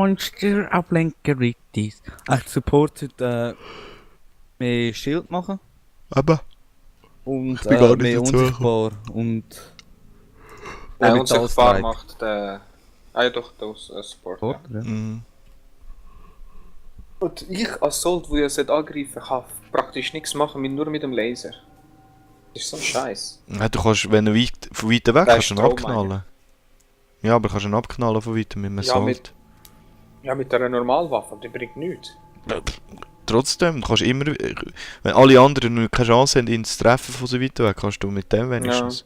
Monster Ablenkeritis. Echt Support sollte mehr Schild machen. Aber? Und Ich bin gar nicht mehr dazu unsichtbar und Unsichtbar Orbitalstrike. macht der... Ah ja doch, das Support. Ja. Support, ja. Mhm. Und ich als Sold, der ja angreifen kann praktisch nichts machen, nur mit dem Laser. Das ist so ein Scheiß. Ja, du kannst, wenn du von weitem weg Der kannst du ihn Strom, abknallen. Ja, aber kannst du ihn abknallen von weitem mit einem Ja, Assault. Ja, mit einer Normalwaffe, die bringt nichts. Trotzdem, du kannst immer... Wenn alle anderen nur keine Chance haben, ihn zu treffen von so weit weg, kannst du mit dem wenigstens.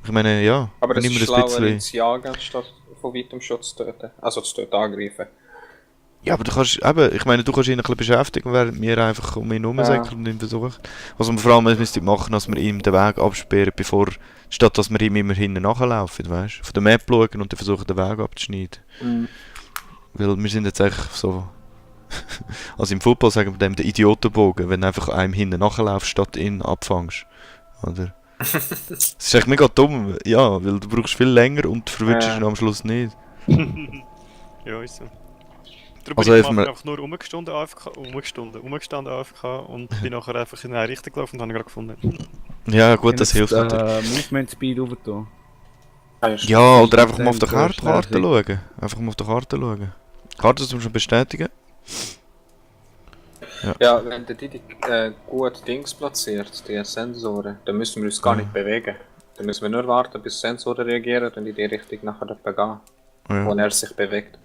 Ich meine, ja, Aber es wenn ist immer schlauer, ihn zu jagen, statt von weitem schon zu töten. Also zu töten, angreifen. Ja, aber du kannst, eben, ich meine, du kannst ihn ein bisschen beschäftigen, während wir einfach um ihn herumsäckeln und ihn versuchen. Was wir vor allem müssten machen, dass wir ihm den Weg absperren, statt dass wir ihm immer hinten nachlaufen, weißt du? Von der Map schauen und dann versuchen, den Weg abzuschneiden. Mhm. Weil wir sind jetzt eigentlich so... Also im Football sagen wir dem den Idiotenbogen, wenn du einfach einem hinten nachlaufst, statt ihn abfängst. Oder? Das ist echt mega dumm, ja, weil du brauchst viel länger und verwirrst ihn am Schluss nicht. Ja, ist so. Darum Also bin ich helfen wir- einfach nur umgestanden AFK und bin nachher einfach in eine Richtung gelaufen und habe ihn gerade gefunden. Ja gut, das hilft natürlich. Movement Speed aufgetan. Ja, oder einfach mal auf der Dann Karte schnell schauen. Einfach mal auf der Karte schauen. Die Karte zum schon bestätigen. Ja, wenn der die gut Dings platziert, die Sensoren, dann müssen wir uns gar nicht bewegen. Dann müssen wir nur warten, bis Sensoren reagieren und in die Richtung nachher gehen, wo Ja, er sich bewegt.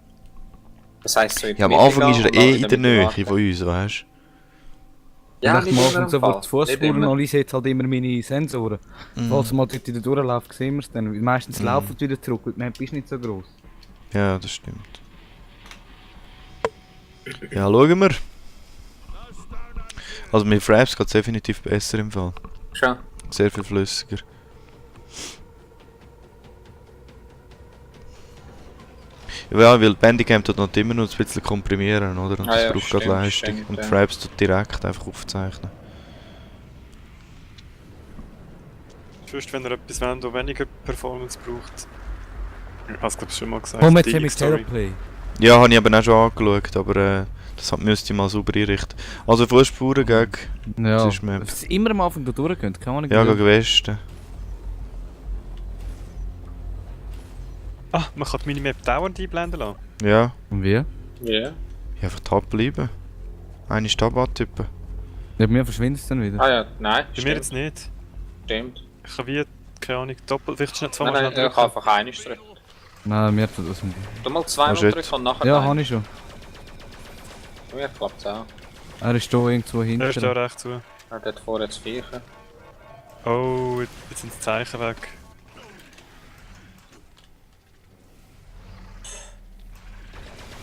Das heisst so in die ja am Mitte Anfang ist gehen er und dann eh in wieder der Nähe warten. von uns, weißt du? Ja, Vielleicht nicht mal immer und im sofort die Fall. Nicht Fußspuren immer. analysiert halt immer meine Sensoren. Falls man dort wieder durchläuft, sehen wir es dann. Weil meistens laufen sie wieder zurück, weil die Map ist nicht so groß. Ja, das stimmt. Ja, schauen wir. Also mit Fraps geht es definitiv besser im Fall. Schon. Sehr viel flüssiger. Ja, weil Bandicam tut noch immer noch ein bisschen komprimieren, oder? Und Ah das ja, braucht gerade stimmt, Leistung. stimmt, Und ja. Fraps tut direkt einfach aufzeichnen. Sonst, wenn ihr etwas wollt, das weniger Performance braucht. Ich habe es glaube ich schon mal gesagt. Komm jetzt die mit X-Story. Teleplay. Ja, habe ich aber auch schon angeschaut, aber das müsste ich mal sauber einrichten. Also Fußspuren gegen... Ja, Das ist Map. es immer am Anfang da durchgehen, kann man nicht Ja, glauben. gegen Westen. Ah, man kann die Minimap dauernd einblenden lassen. Ja. Und wie? Ja. Ja, einfach Tab bleiben. Eine Tab antippen. Ja, bei mir verschwindet es dann wieder. Ah ja, nein, Bei mir jetzt nicht. stimmt. Ich habe wie, keine Ahnung, doppelt, vielleicht schnell Nein, zweimal nein, schnell ich kann einfach einiges drücken. Nein, mir tut das nicht. Du mal zweimal Oh, shit. drücken und nachher Ja, nein. habe ich schon. Mir klappt es auch. Er ist da irgendwo Er ist da hinten. recht zu. Er hat vorher das Viecher. Oh, jetzt sind die Zeichen weg.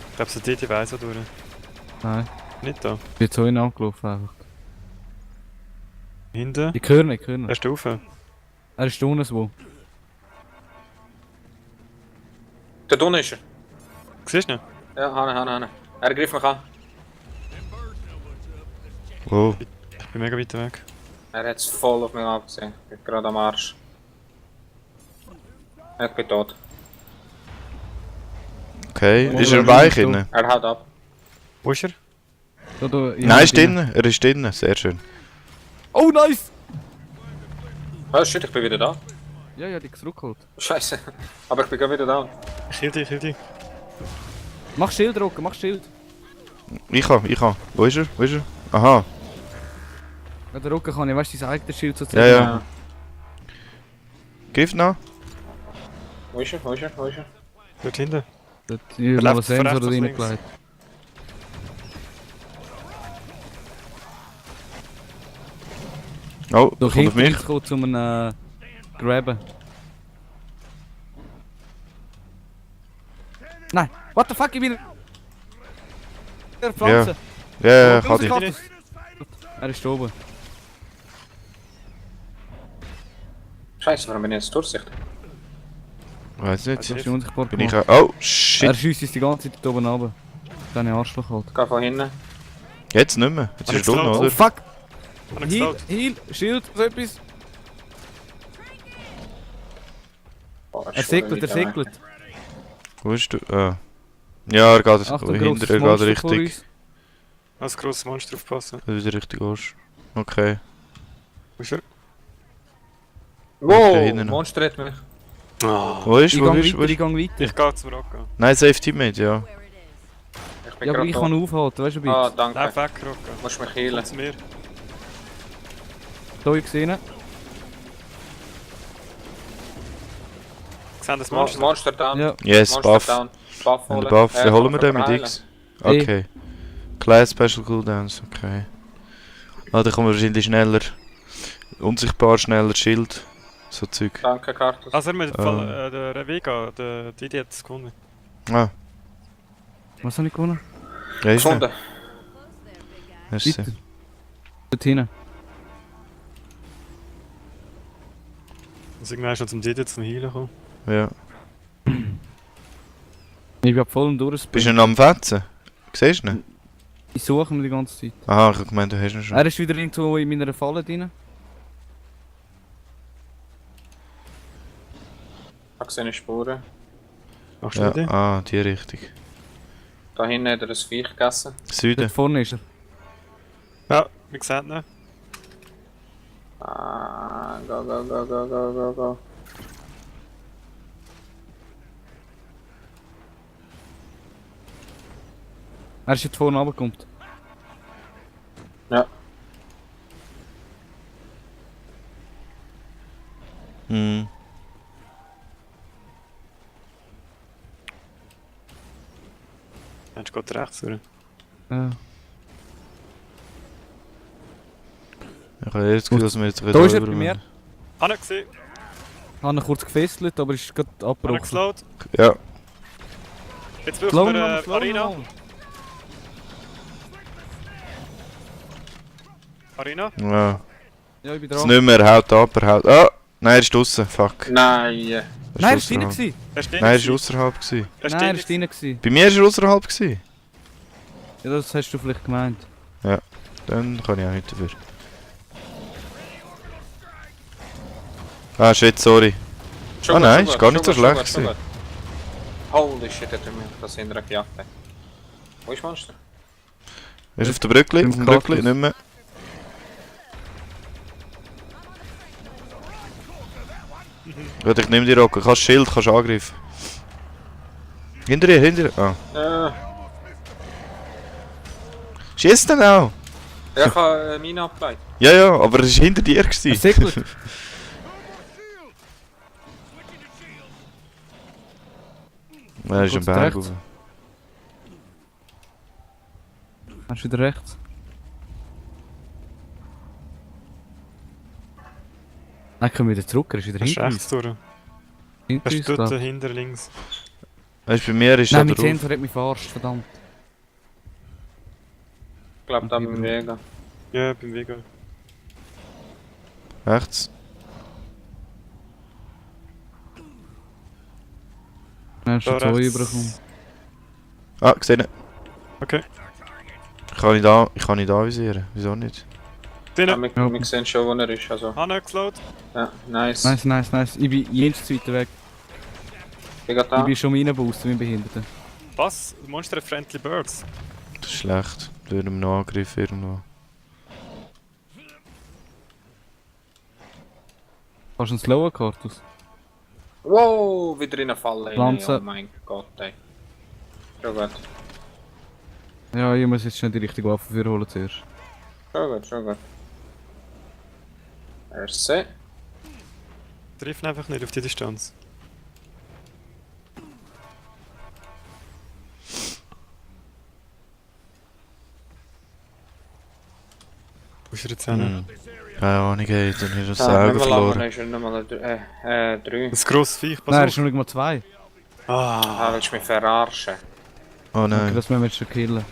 Ich glaube, so die weiss auch durch. Nein, Nicht da. ich bin jetzt so hin angelaufen einfach. Hinten. Ich höre nicht, ich höre nicht. Er ist rauf. Er ist da unten wo. Da unten ist er. Siehst du ihn? Ja, Hanne. Er greift mich an. Oh. Ich bin mega weit weg. Er hat es voll auf mich abgesehen. Ich bin gerade am Arsch. Ich bin tot. Okay. Oh, Ist er ja, im Weich du. drin? Er haut ab. Wo ist er? Da, ich Nein, hab ist ihn. drin. Er ist drin. Sehr schön. Oh, nice! Oh shit, ich bin wieder da. Ja, ja, die zurückgeholt. Scheiße. Aber ich bin gerade wieder da. Ich kill dich. Mach Schild, Rocker, mach Schild. Ich kann. Wo ist er? Aha. Ja, der Rocker kann ja, weißt du, sein eigenes Schild so Ja, ja. Gift noch? Wo ist er? Dort hinten. Dort hier noch einen läuft von Sensor rechts nach reingelegt. Oh, Durch kommt auf hinten mich. gekommen, um einen grabben. Nein, what the fuck, ich bin... Der Pflanze. Ja, Oh, kann ich. rausgekommen. Er ist oben. Scheiße, warum bin ich jetzt Durchsicht? Weiß nicht. Das ist unsichtbar Bin ich gemacht. auch. Oh, Er shit. schiesst uns die ganze Zeit oben runter. Deine Arschloch halt. Geh von hinten. Jetzt nicht mehr. Jetzt ist er Jetzt dumm, drauf. Oh oder? fuck! Hab ich Heal, geklaut. Heal, Schild, so etwas. Oh, Er segelt, er segelt. Wo bist du? Ah. Ja, er geht Achtung, hinter, grosses er geht Monster vor richtig. uns. Als grosses Monster aufpassen. Wieder richtig Arsch. Okay. Wo ist er? Wow, hinten noch. Monster hat mich. Ah. Wo ist, Ich wo gang ist, wo weiter, ich ist? gang weiter. Ich gehe zum Rocco. Nein, Safe Teammate, ja. Ich bin Ja, aber gerade ich da. kann aufhalten, weißt du ein Ah, bisschen. danke. Lauf weg, Rocco. Du musst mich Komm healen. zu mir. Da, ich gesehen. Sehen das Monster? Monster down. Ja. Yes, Monster Buff. down. Buff Und holen. der Buff, wie holen wir kann den mit heilen. X? Okay. Kleine Special Cooldowns, okay. Ah, da kommen wir wahrscheinlich schneller. Unsichtbar, schneller, Schild. So Zeug. Danke, Cartus. Also, wir haben der Vega, die Idee hat es gewonnen. Ah, Was habe ich gewonnen? ja, ist Gefunden. Merci. Weiter. Dort hinten. Also, irgendwann ist noch zum Didi zum Heilen gekommen. Ja. Ich bin voll am Bist Durchspringen. du noch am Fetzen? Siehst du ihn? Ich suche ihn die ganze Zeit. Aha, ich hab gemeint, du hast ihn schon. Er ist wieder irgendwo in meiner Falle drin. Ich habe seine Spuren. Machst du Ja, die? ah, die Richtung. Da hinten hat er ein Viech gegessen. Süden. Dort vorne ist er. Ja, wir sehen ihn. Ah, go, go, go, go, go, go, go. Er ist jetzt vorne runtergekommen. Ja. Hm. Jetzt geht rechts, oder? Ja. Ich habe jetzt Gefühl, dass wir jetzt Da ist er bei mir. Habe ich gesehen. Ich habe ihn kurz gefesselt, aber ist gerade Habe ich abgebrochen. geslowt. Ja. Jetzt Slow brauchen wir nochmal, slow Arena. nochmal. Arena. Ja. Ja, ich bin Das dran. nicht mehr, er haut ab, er haut. Ah! Nein, er ist draussen, fuck. Nein. Nein, er ist drin ausserhalb. gewesen. Er steht Nein, er war außerhalb. Gewesen. Er Nein, er ist steht drin gewesen. Bei mir war er außerhalb. Gewesen. Ja, das hast du vielleicht gemeint. Dann kann ich auch nicht dafür. Ah, shit, sorry. Schon Ah, gut, nein, schon ist gar gut, nicht so schon gut, schlecht schon gut. Holy shit, hat er mich das hinterher gejagt. Wo ist Monster? Er ist auf der Brückli, Im auf dem Brückli, Kaktus. nicht mehr. Gut, ich nehme die Rocke. Kannst Schild, kannst angreifen. Hinter dir, hinter dir. Ah. Schießt den auch! Ja, ich habe meine abgeleitet. Ja, ja, aber er war hinter dir. Er Gewesen. sickelt. Er ist ein Kurz Berg rechts. rauf. Er ist wieder rechts. Dann können wir wieder zurück, er ist wieder Er ist hinter rechts uns. durch. Hinter Er uns, ist dort glaub ich. hinter links. Weißt du, bei mir ist Nein, er mein drauf. Sensor hat mich verarscht, verdammt. Ich glaube, da beim Wegen. Ja, beim Vega. Rechts. Er ist Da schon zwei rechts. übergekommen. Ah, gesehen. Okay. Ich kann nicht anvisieren. Wieso nicht? Ja, Drinnen. wir sehen schon, wo er ist. Also, Habe ich geslowt. ja, nice. Nice, nice, nice. Ich bin jenseits weiter weg. Ich bin Ich da. bin schon reingeboost, mein Behinderter. Was? Monster hat Friendly Birds. Das ist schlecht. Durch einen Angriff irgendwo. Hast du einen slowen Kartus? Wow, wieder in eine Falle. Lanze. Oh mein Gott, ey. Schon gut. Ja, ich muss jetzt schnell die richtige Waffe für holen zuerst. Schon gut, schon gut. Merci. Treffen einfach nicht auf die Distanz. Wo ist er jetzt hin? Hm. Keine Ahnung, ey. Dann hast du das Ah, Auge nicht mal lang, verloren. ist er nicht mal 3. Das grosse Viech, pass Nein, er auf. ist noch nicht mal 2. Ah, willst du mich verarschen? Oh Okay, nein. das müssen wir jetzt schon killen.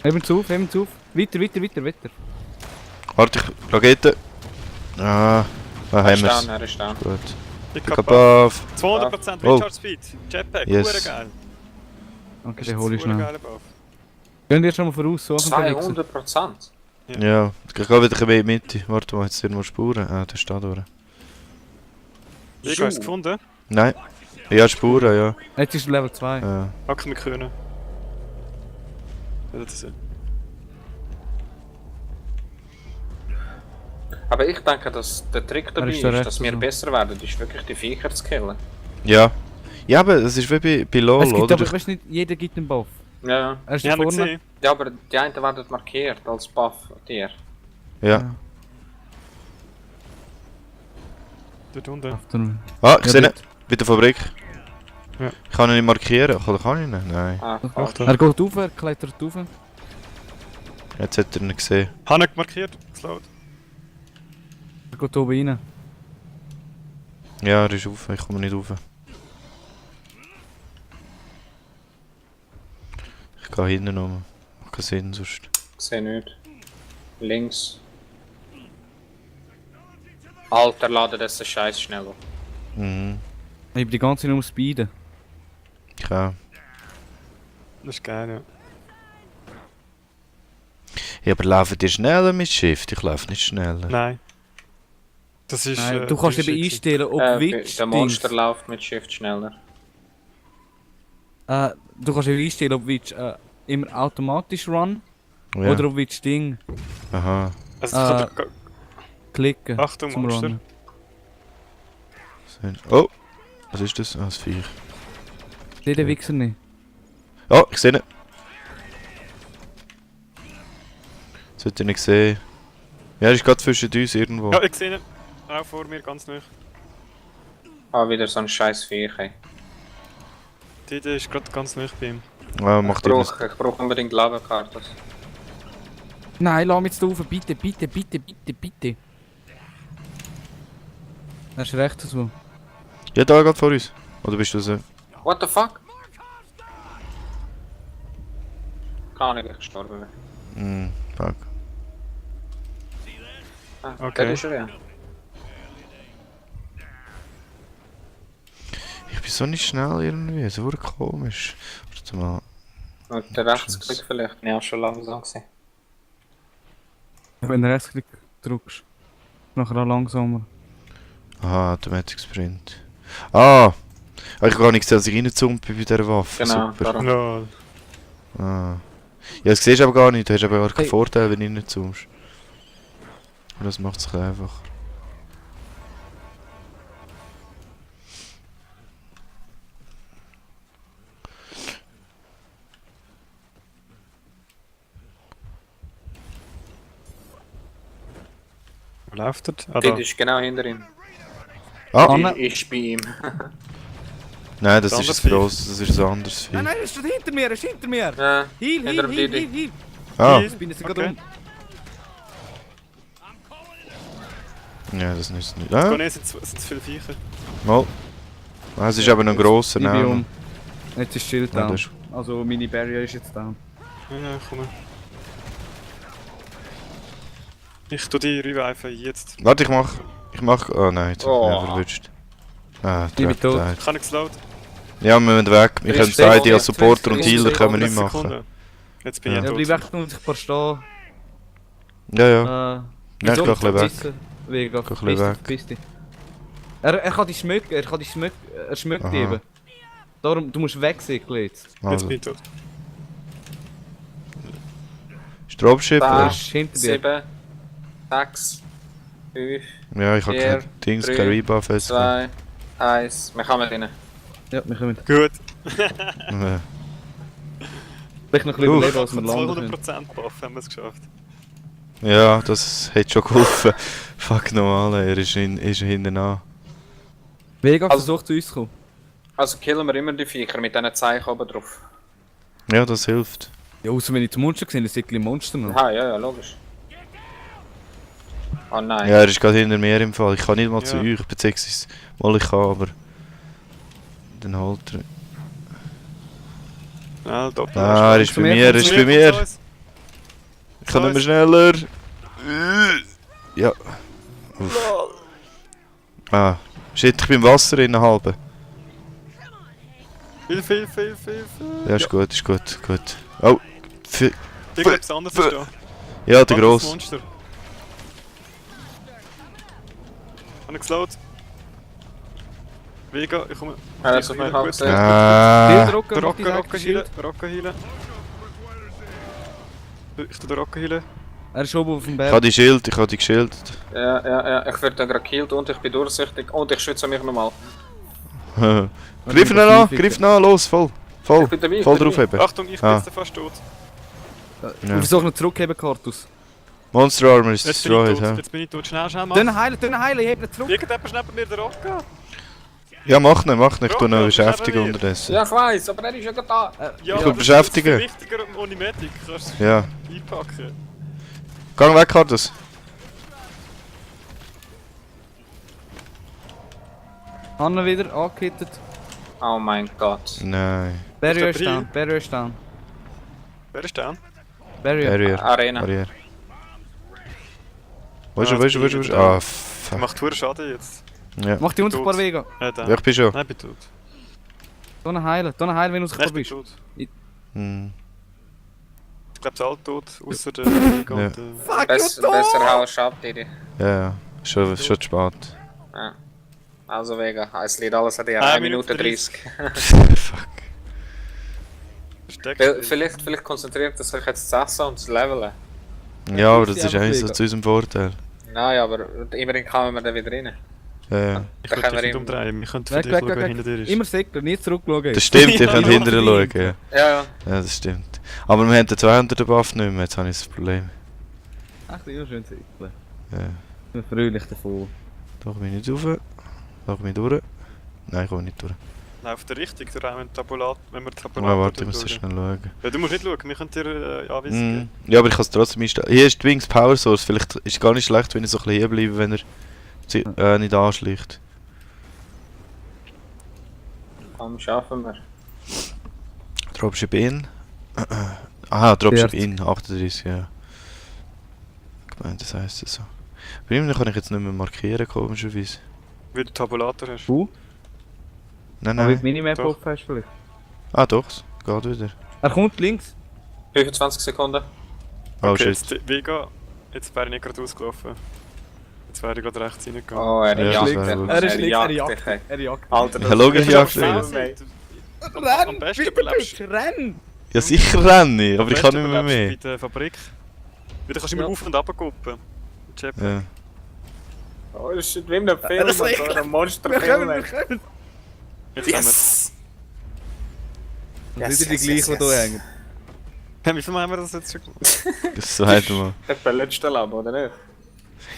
Eben zu auf, eben zu auf. Weiter, weiter, weiter, weiter. Warte, ich. Rakete. Ah. Da Er haben ist down, wir's. er ist down. Gut. Ich Pick hab up off. 200% Oh. Recharge Speed. Jetpack, Yes. geil. Okay, den hole ich schnell. Geiler Buff. Gehen wir schon mal voraus, suchen wir 200%? Ja. Ich gehe wieder ein bisschen in die Mitte. Warte mal, jetzt sind wir Spuren. Ah, der steht durch. Ich habe es gefunden. Nein. Ja, Spuren, ja. Jetzt ist er Level 2. Ja. Hack mit können. Ja, das ist Aber ich denke, dass der Trick dabei ist ist, der rechte dass wir so. besser werden, ist wirklich die Viecher zu killen. Ja. Ja, aber es ist wie bei LOL, Es gibt oder? aber, weißt du nicht, jeder gibt einen Buff. Ja, Er ist Ja, da nicht vorne. gesehen. ja, aber die einen werden markiert als Buff dir. Ja. Dort unten. Auf der- Ah, ich Ja, sehe ihn. dort. Bei der Fabrik. Ja. Ich kann ihn nicht markieren. Oder kann ich ihn? Nein. Ah, Ach, fuck. da. Er geht rauf, er klettert rauf. Jetzt hat er ihn gesehen. Habe ich markiert. Slowed. Er geht oben rein. Ja, er ist rauf. Ich komme nicht rauf. Ich gehe hinten rum. Macht keinen Sinn sonst. Ich sehe nicht. Links. Alter, lade das Scheiß schneller. Mhm. Ich bin die ganze Zeit nur am Speeden. Ich auch. Das ist geil, ja. Ja, aber laufen die schneller mit Shift? Ich laufe nicht schneller. Nein. Das ist. Nein, du kannst das ist eben shit. einstellen, ob Witch der Monster läuft mit Shift schneller. Du kannst eben einstellen, ob Witch immer automatisch run Ja. oder ob Witch Ding Aha. Also, Ah. ich kann klicken. Achtung, zum Monster. Runnen. Oh! Was ist das? Ah, das Viech. Seht den Wichser nicht? Oh, ich sehe ihn. Das hat er nicht gesehen. Ja, er ist gerade zwischen uns irgendwo. Ja, ich sehe ihn. Auch vor mir, ganz nah. Ah, wieder so ein scheiß Viech, ey. Die ist gerade ganz nah bei ihm. Ah, Ich macht irgendwas. brauch unbedingt Lagerkarten. Nein, lass mich jetzt rauf. Bitte, bitte, bitte, bitte, bitte. Er ist recht so. Ja, da gerade vor uns. Oder bist du so? What the fuck? Gar nicht gestorben. Fuck. Ah, Okay. der ist er ja. Ich bin so nicht schnell irgendwie. So komisch. Warte mal. Und der Rechtsklick vielleicht. Ja, schon langsam gewesen. Wenn du Rechtsklick drückst, nachher auch langsamer. Aha, Automatic Sprint. Ah! Ich habe gar nicht gesehen, dass ich reingezoomt bin bei dieser Waffe. Genau, Super. darum. No. Ah. Ja, das siehst du aber gar nicht. Du hast aber gar keinen Hey. Vorteil, wenn du reinzoomst. Und das macht es ein bisschen einfacher. Wo läuft er? Ah, Der da. ist genau hinter ihm. Ah! Anne. Ich bin ihm. Nein, das Das ist andere ein grosses, das ist ein anderes Vieh. Nein, nein, er ist hinter mir, er ist hinter mir! Ja, Heal, hinter heal, dem heal, Didi. heal, heal! Ah! Ich bin jetzt gerade Okay. Ja, das nützt nicht. Ah. Ah, Sind es viele Viecher? mal. Ah, es ist aber noch ein grosser Ich bin Name. um. Jetzt ist Schild Ja, down. das ist- Also meine Barrier ist jetzt down. Ja, komm. Ich tu die reviven jetzt. Warte, ich mach. Oh nein, jetzt hab ich Oh. mich verwünscht. Ah, Ich bin Trap tot. died. Kann ich slowed? Ja, wir müssen weg. Wir Ich können stehe beide als jetzt Supporter und 20 Healer können wir nicht 30 machen. Sekunden. Jetzt bin Ja. ich Ja, tot. bleib echt unsichtbar stehen. Ja, ja. Ja, ich geh ein bisschen weg. Weg, ein bisschen weg. Verpiss dich. Er kann dich schmücken, er schmückt Aha. dich eben. Darum, du musst wegsickeln jetzt. Jetzt Also, bin ich tot. ist Dropship Da. Er oder? ist hinter dir. 7, 6, 5, Ja, ich habe 4, kein Dings, 3, kein Rebuff jetzt. 2, 1. Wir kommen rein. Ja, wir können Gut. vielleicht noch ein bisschen überleben, als wir landen können. 200% Buff haben wir es geschafft. Ja, das hat schon geholfen. Fuck normal, er ist hinten an. Vega Also- versucht zu uns zu kommen. Also killen wir immer die Viecher mit diesen Zeichen oben drauf. Ja, das hilft. Ja, außer wenn ich zum Monster gesehen, dann sind ein Monster noch. Aha, ja, logisch. Oh nein. Ja, er ist gerade hinter mir im Fall. Ich kann nicht mal zu Ja. euch, beziehungsweise mal ich kann, aber. Dann holt er. Ja, doppelt. Ah, er ist bei mir, er ist bei mir. Ich kann nicht mehr schneller. Ja. Uff. Ah. Shit, ich bin im Wasser innerhalb. Viel. Ja, ist gut, ist gut, gut. Oh. F Irgendetwas anderes ist da. ja, der Anderes gross. Monster. Habe ich geslowt? Vega, ich komme. Ja, das ist auf mich Gut. abgesehen. Schild Rocken, Der mach die Rocker Seite, healen, Schild. Rocker healen. Ich tu den Rocker healen. Er ist oben auf dem Ich Berg. habe die Schild, ich habe die geschildert. Ja, ich werde dann gerade gekillt und ich bin durchsichtig und ich schütze mich nochmal. Greif ihn an, greif ihn an, los, voll. Voll, Ich bin dabei, ich voll bin drauf dabei. eben. Achtung, ich bin Ah. jetzt fast tot. Wir versuchen noch zurückheben, Kartus. Monster Armor is Jetzt bin ich destroyed, tot, hä? jetzt bin ich tot. Schnell, schnell, Dünn mach. heilen, ich heb ihn zurück. Irgendjemand schnappt mir den Rocker. Ja, mach nicht, ich tu ihn Rocker, beschäftigen was haben wir? unterdessen. Ja, ich weiss, aber er ist ja gerade da. Ja, Tu aber beschäftigen. das ist viel wichtiger ohne Medic. Kannst du Ja. einpacken. Gang weg, Kartus. Hanna wieder angehittet. Oh mein Gott. Nein. Barrier Ist ist der down, Barrier ist down. Wer ist down? Barrier. Barrier. Arena. Barrier. Wo ist er, wo ist er, wo ist er, wo ist er? Ah, Der fuck. macht hohen Schaden jetzt. Ja. Mach die unsichtbar Tot. Vega. Down. Ja, ich bin schon. Nein, ich bin tot. Heilen, wenn du Nein, unsichtbar ich bin bist. tot. Hm. Ich glaube, sie alle tot, außer der Vega Ja. und der... Fuck, Besser haust ab, Didi. Ja, schon zu spät. Ja. Also Vega, es liegt alles an dir. 1 1 Minute 30. Fuck. Versteckt. Vielleicht konzentriert er sich jetzt das Essen und das Leveln. Ja, aber das sie ist einfach eigentlich so liegen. zu unserem Vorteil. Nein, aber immerhin kommen wir dann wieder rein. Ja. Ich Da könnte können dich wir nicht ihm- umdrehen, wir könnten für Weg, dich weg, schauen, weg, wer weg. hinter dir ist. Immer säckeln, nie zurückschauen. Das stimmt, ich Ja, könnte ja. hinterher schauen. Ja. Ja, ja. Ja, das stimmt. Aber wir haben den 200er Buff nicht mehr, jetzt habe ich das Problem. Ach, das ist ja schön säckeln. Ja. Ich bin fröhlich davon. Da komme ich nicht rauf. Da komme ich durch. Nein, ich komme nicht durch. Läuft der richtig, der Raum, wenn wir Oh, Tabulator warte, ich muss durchschauen. schnell schauen. Ja, du musst nicht schauen, wir können dir Anweisungen geben. Ja, aber ich kann es trotzdem einstellen. Hier ist die Wings Power Source, vielleicht ist es gar nicht schlecht, wenn ich so ein bisschen hier bleibe, wenn er nicht anschleicht. Komm, schaffen wir. Dropship in. Aha, Dropship 40. in, 38, ja. Ich meine, das heisst es so. Bei ihm kann ich jetzt nicht mehr markieren, komischerweise. Wie du Tabulator hast. Nein, Aber wie die nein. Minimap Doch. offen hast vielleicht. Ah doch, es geht wieder. Er kommt links. 25 Sekunden. Oh Okay, shit. jetzt Vega, jetzt wäre ich nicht gerade ausgelaufen. Jetzt wäre ich gerade rechts reingegangen. Oh, er Ja, jagt das wäre dich. gut. Er ist links, er jagt jagt dich, ey. Er jagt. Alter, Ja, logisch, ist ja, aber klar. viel, ey. Renn! Am besten Bitte, überlebst bitte, renn! Ja sicher renne ich, aber ich Am kann besten nicht mehr mehr. überlebst du bei der Fabrik. Weil du kannst immer Ja. auf und ab gucken. Chip. Ja. Oh shit, wie in einem Film, Das ist so echt- ein Wir Monsterfilm. kommen, wir ey. kommen! Jetzt Yes! Das sind wieder die gleichen, die hier hängen. haben wir... Wie viel haben wir das jetzt schon gemacht? Das zweite Mal. Das ist beim letzten Lab, oder nicht?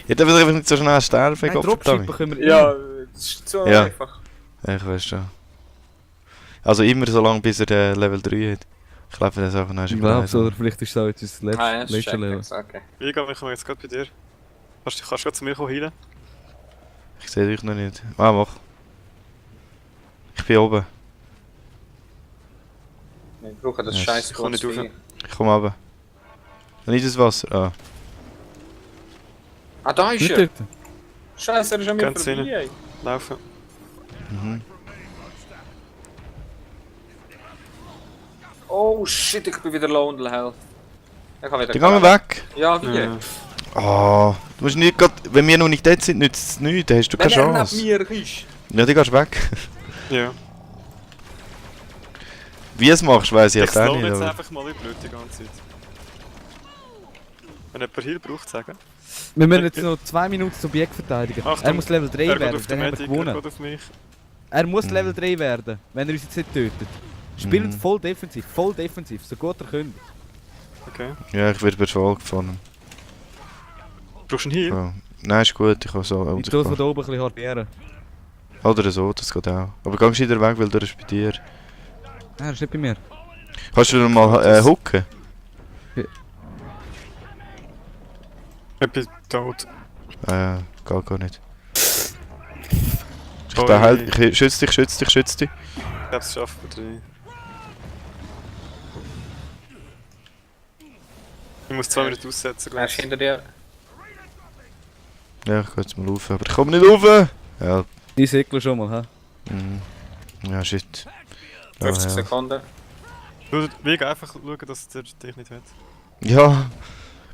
Ich darf einfach nicht so schnell sterben, Nein, Gott Dropship verdammt. können wir Ja, immer. das ist zu Ja. einfach. Ja, ich weiß schon. Also immer so lange, bis er Level 3 hat. Ich glaube, das ist einfach noch Ich glaube so, oder vielleicht ist es auch jetzt das Ah, ja, das letzte check Level. jetzt, okay. Vega, ich komme jetzt gerade bei dir. Kannst du gerade zu mir kommen heilen? Ich sehe dich noch nicht. Ah, mach. Ich bin oben. Wir brauchen das Yes. scheiß Ich komm nicht Vieh. rauf. Ich komme runter. Nicht das Wasser. Ah. Ah, da ist Nicht er! dort. Scheiße, er ist an mir Ganz vorbei, rein. ey. Laufen. Mhm. Oh shit, ich bin wieder low on health. Ich kann wieder... Die gehen weg. Ja, wie? Ja. Oh, du musst nicht grad, wenn wir noch nicht dort sind, nützt es nichts, dann hast du Wenn keine er neben Chance. mir ist. Ja, die gehst weg. Ja. Wie es machst, weiss ich Ich jetzt auch slow nicht, jetzt aber... einfach mal blöd die ganze Zeit. Wenn jemand Heal braucht, sagen. Wir müssen jetzt noch 2 Minuten das Objekt verteidigen. Achtung, Er muss Level 3 Er geht werden, auf den dann haben wir Medic, er gewonnen. geht auf mich. Er muss Mhm. Level 3 werden, wenn er uns jetzt nicht tötet. Spielt Mhm. voll defensiv, so gut er könnt. Okay. Ja, ich werde verfolgt von ihm. Brauchst du einen Heal? Ja. Nein, ist gut, ich kann so... Ich tue von da oben ein bisschen hardieren. Oder so, das geht auch. Aber geh wieder weg, weil der ist bei dir. Er ist nicht bei mir. Kannst du noch mal hucken? Ich bin tot. Geht gar nicht. Ich Oi. behalte, ich schütze dich. Ich glaube, es schafft bei 3. Ich muss 2 Minuten aussetzen, Er glaube ist ich. hinter dir. Ja, ich gehe jetzt mal rauf, aber ich komme nicht rauf! Ja, Die säckeln schon mal, hä? ja shit. 50 ja. Sekunden. Du, Vega, einfach schauen, dass der dich nicht hat. Ja,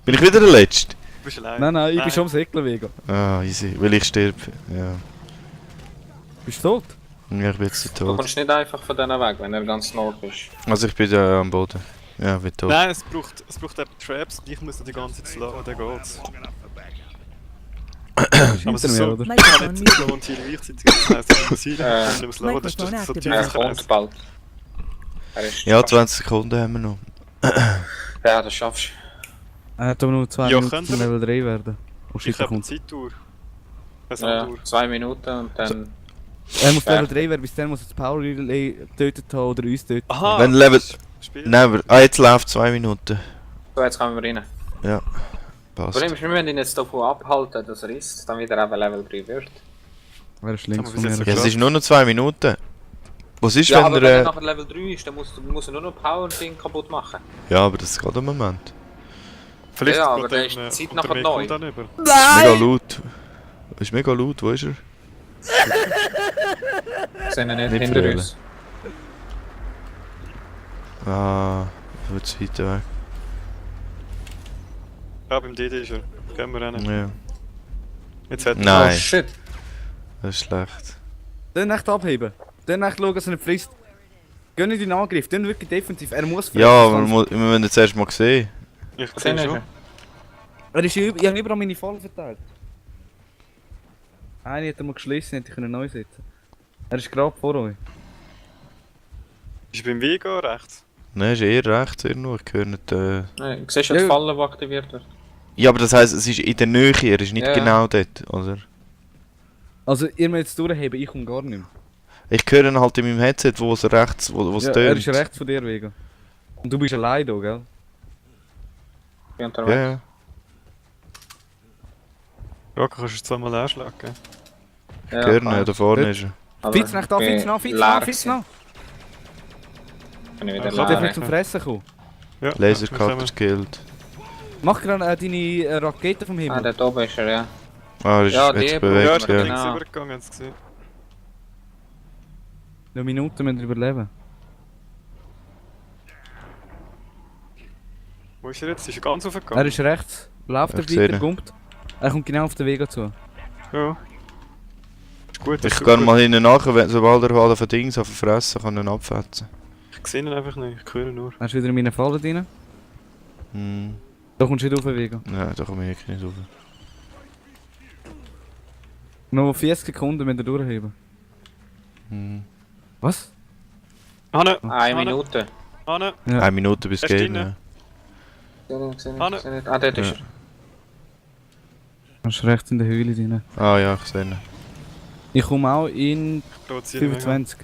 bin ich wieder der Letzte? Du bist allein. Nein, ich bin schon am Säckeln, Vega. Ah, easy, weil ich sterbe. Ja. Bist du tot? Ja, ich bin jetzt Du tot. kommst nicht einfach von denen weg, wenn er ganz nord ist. Also ich bin da am Boden. Ja, ich bin tot. Nein, es braucht eben Traps und ich muss die ganze Zeit slowen, dann geht's. Aber es ist so, oder? ich kann nicht slow und Heal gleichzeitig, das heisst, ich muss Heal und nicht mehr slowen, das ist so tief Er Kreis. kommt bald. Er ist Ja, fast- 20 Sekunden haben wir noch. Ja, das schaffst du. Er hat aber nur 2 Ja, Minuten könnt zum ihr? Level 3 werden. Oh shit, Ich da habe eine kommt. Zeittour. Eine Ja, Sanduhr. 2 Minuten und dann... Er muss Level Fertig. 3 werden, bis dann muss er das Power Relay tötet haben oder uns töten. Aha! Wenn Level... Spiel. Nein, jetzt läuft 2 Minuten. So, jetzt kommen wir rein. Ja. Das Passt. Problem ist, wir müssen ihn jetzt davon abhalten, dass er ist, dann wieder eben Level 3 wird. Wäre Haben links wir von bis mir. jetzt Ja, es ist nur noch 2 Minuten. Was ist, Ja, wenn aber wenn er der... nachher Level 3 ist, dann muss er nur noch Power-Ding kaputt machen. Ja, aber das geht im Moment. Vielleicht Ja, aber kommt dann dann, ist die Zeit kommt nachher der neu. Weg dann über. Das ist mega laut. Ist mega laut, wo ist er? Sind er nicht Nicht hinter verwählen. uns. Ah, wird zu weit weg. Ja, beim DD ist er. Gehen wir rein. Ja. Jetzt hat er... Nein. Oh shit. Das ist schlecht. Dann echt abheben. Dann echt schauen, dass er nicht frisst. Geh nicht in den Angriff, dann wirklich defensiv. Er muss fressen, Ja, sonst- wir müssen jetzt erst mal sehen. Ich Was sehe ist schon. er? Er ist ich habe überall meine Fallen verteilt. Eine hat er mal geschlossen, hätte ich neu setzen. Er ist gerade vor euch. Ist beim Vigo rechts? Nein, ist eher rechts irgendwo. Ich höre nicht... Nein, du siehst ja die Ja. Falle, die aktiviert wird. Ja, aber das heisst, es ist in der Nähe, er ist nicht Ja. genau dort, oder? Also ihr müsst jetzt durchheben, ich komme gar nicht mehr. Ich höre ihn halt in meinem Headset, wo es rechts, wo es Ja, tönt. er ist rechts von dir, Vega. Und du bist allein da, gell? Ich bin unterwegs. Ja, ja. Rocker, kannst du zweimal anschlagen? Ich höre ihn, ja, da vorne Gut. ist er. Aber Fitz nach da, ich bin Fitz nach, Fitz leer nach, Fitz gewesen. nach! Bin ich wieder Ja, Ich darf leer. nicht zum Fressen kommen. Ja, Lasercutter skilled. Mach gerade deine Rakete vom Ah, Himmel. dort oben ist er, ja. Ah, er ist Ja, jetzt die bewegt, Ja, Brücke, ist ja. gerade links Genau. übergegangen, hast du gesehen. Eine Minute müssen wir überleben. Wo ist er jetzt? Ist er ganz Er aufgegangen? ist rechts, läuft er Ich sehe weiter, ihn. kommt. Er kommt genau auf den Weg zu. Ja. Ist gut, Ich ist gehe super. mal hinten nach, wenn, sobald er alle von Dings auf fressen kann, ihn abfetzen. Ich sehe ihn einfach nicht, ich höre ihn nur. Er ist wieder in meine Falle drin. Hm. Da kommst du nicht auf den Weg. Nein, da komme ich wirklich nicht rauf. Noch 40 Sekunden müssen wir durchheben. Hm. Was? Hanne! Eine Minute. Hanne! Ja. 1 Minute bis Er ist gehen. drinnen. Ah, dort ist er. Er ist rechts in der Höhle drin. Ah ja, ich sehe ihn. Ich komme auch in Ich provoziere ihn mega. 25.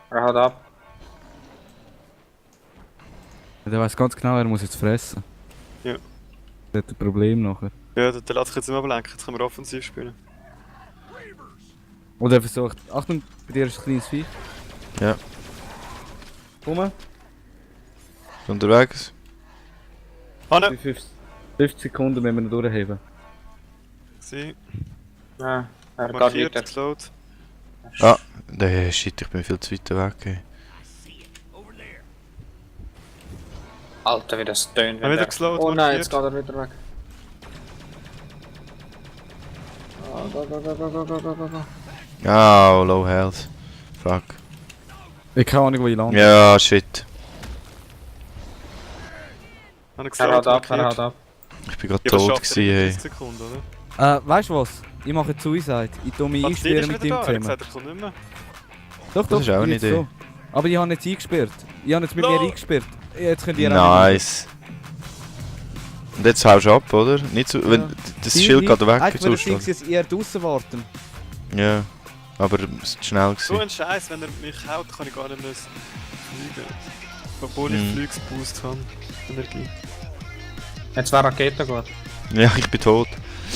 Er haut ab. Der weiß ganz genau, er muss jetzt fressen. Ja. Das hat ein Problem nachher. Ja, der lässt sich jetzt nicht mehr ablenken, jetzt können wir offensiv spielen. Oder er versucht. Achtung, bei dir ist ein kleines Viech. Ja. Komm, Ist unterwegs. Hanne! 50 Sekunden müssen wir noch durchheben. Sie, Ja, er geht markiert, weiter. geslowt. Ah, nee, shit, ich bin viel zu weit weg. Ey. Alter, wie das tönt. Er wieder geslowt, Oh nein, markiert. jetzt geht er wieder weg. Ah, go. Ah, low health. Fuck. Ich keine Ahnung, wo ich lande. Ja, shit. Hanne Er geslowt, haut ab, er markiert. haut ab. Ich bin gerade Ja, das tot schafft er in gewesen, ey. 30 Sekunden, oder? Weißt du was? Ich mache Suicide. Ich tue mich Was, der einsperren ist mit wieder ihm da? Er hat zusammen. gesagt, er kommt nicht mehr. Doch, Das ist auch eine jetzt Idee. so. Aber ich habe jetzt eingesperrt. Ich habe jetzt mit mir No. eingesperrt. Jetzt könnt ihr auch Nice. Und jetzt haust du ab, oder? Nicht so, wenn das nicht. Schild geht weg, Eigentlich würde sonst. ich eher draußen warten. Ja. Aber es ist schnell So gewesen. ein Scheiß, wenn er mich haut, kann ich gar nicht mehr fliegen. Obwohl ich Mhm. Flügsboost habe. Energie. Jetzt wäre Rakete gut. Ja, ich bin tot.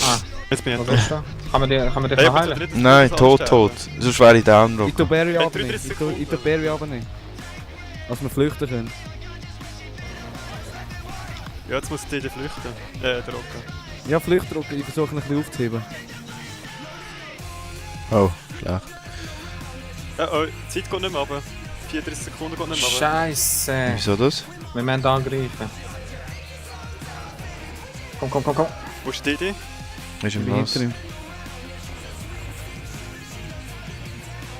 Ah, Jetzt bin ich wo endlich. bist du? Kann man dich Hey, noch heilen? bitte nicht Nein, das tot, anstellen. tot. Sonst wäre ich down, Ich Rock. tue Barry Hey, abnehmen. 33 Ich tue Sekunden. Barry abnehmen. Dass wir flüchten können. Ja, jetzt muss ich dir flüchten. Der Rocker. Ja, Flüchtdrucken. Ich versuche ihn ein bisschen aufzuheben. Oh, schlecht. Ja, oh, die Zeit geht nicht mehr runter. 34 Sekunden geht nicht mehr runter. Scheiße. Wieso das? Wir müssen angreifen. Komm. Wo ist die Idee? Ist im Ich bin was? hinter ihm.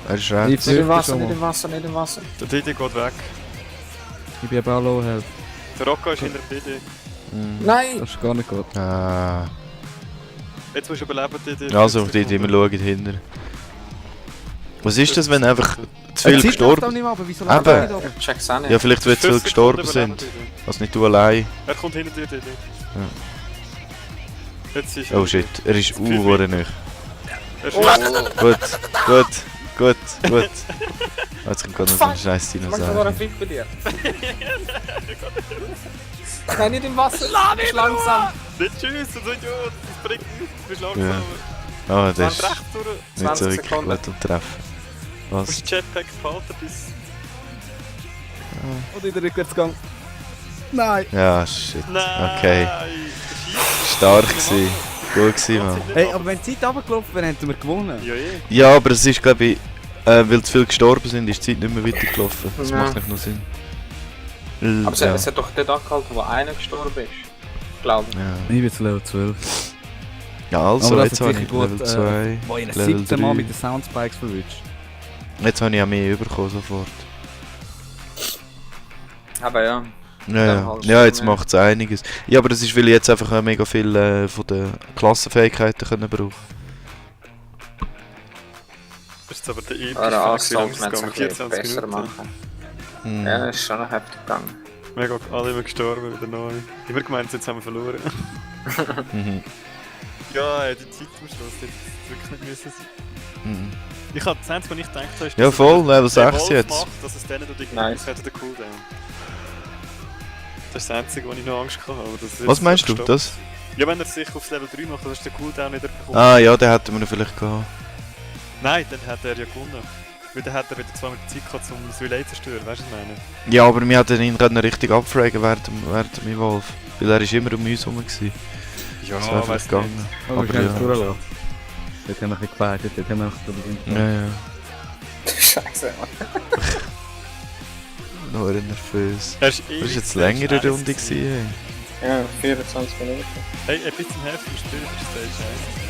Er ist Ich rechts. Nicht im Wasser, schon nicht mal. im Wasser, nicht im Wasser. Der Didi geht weg. Ich bin aber auch low health. Der Rocco ist hinter dem Didi. Nein! Das ist gar nicht gut. Ah. Jetzt musst du überleben, Didi. Also, auf die immer schauen hinter. Was ist das, wenn einfach zu viel Doch gestorben nicht mehr, aber wieso Eben. läuft er nicht ab? Ich check's auch nicht. Ja, vielleicht weil zu viel 50 gestorben Sekunden sind. überleben, Didi. Also nicht du allein. Er kommt hinter dir, Didi. Jetzt ist er. Oh shit, er ist nicht. Er ist Gut. Jetzt kommt gerade noch so ein scheiß Mach doch mal Dinosaurier. einen Fick bei dir. Nein, nicht im Wasser. Ist langsam. Nicht tschüss, so Idiot. Das bringt nichts. Du bist langsam. Ja. Oh, das Fahr ist rechts durch. nicht so 20 wirklich Sekunden. gut und treffen. Du Was? musst das Jetpack behalten bis... Und in den Rückwärtsgang. Nein! Ja, shit. Nein! Okay. Stark gewesen. Gut gewesen, Mann. Hey, aber wenn die Zeit runtergelaufen wäre, hätten wir gewonnen. Ja, Ja, aber es ist, glaube ich, weil zu viel gestorben sind, ist die Zeit nicht mehr weitergelaufen. Das Ja. macht nicht noch Sinn. Aber Ja. es hat doch dort angehalten, wo einer gestorben ist. Glaube ich. Ja. Ich bin zu Level 12. Ja, also, Aber das jetzt hat habe sicher ich gut, Level 2, Wo ich Level 17 Mal 3. mit den Soundspikes verwünscht. Jetzt habe ich auch mehr bekommen sofort. Aber ja. Ja, Dann ja. halt Ja, schon, jetzt ja. macht es einiges. Ja, aber das ist, weil ich jetzt einfach mega viel von den Klassenfähigkeiten können brauchen. Das ist aber der epische Eure Fang, Assault wie müssen lange wir es ein gegangen? bisschen 24 besser Minuten. machen. Hm. Ja, ist schon noch heftig gegangen. Mega, alle immer gestorben, wieder neu. Immer gemeint, jetzt haben wir verloren. Mhm. Ja, ey, die Zeit am Schluss, die hätte wirklich nicht müssen sein. Mhm. Ich habe das Einzige, was ich gedacht habe, ist, Ja, dass voll, Level der 6 Wolf jetzt. macht, dass es denen durch die Nice. Knöpfe hat, der Cooldown. Das ist das Einzige, was ich noch Angst hatte. Aber das ist Was meinst du? gestoppt. Das? Ja, wenn er sich aufs Level 3 macht, dann ist der Cooldown wieder bekommen. Ah ja, den hätten wir vielleicht gehabt. Nein, dann hat er ja gewonnen. Weil dann hat er wieder 2 Minuten Zeit gehabt, um das Relay zu zerstören, weißt du, was ich meine? Ja, aber wir hätten ihn gerade richtig abfragen während dem Wolf. Weil er ist immer um uns herum gewesen. Ja, Das wäre vielleicht gegangen. Aber Aber wir können ja. es durchlassen. Dort haben wir ein bisschen gewartet, dort haben wir einfach drüber Ja, ja. Scheiße, Mann. Noch nervös. Er ist Das war jetzt länger eine Runde gewesen, ey. Ja, 24 Minuten. Hey, ein bisschen Hälfte des Spiels ist Stage 1.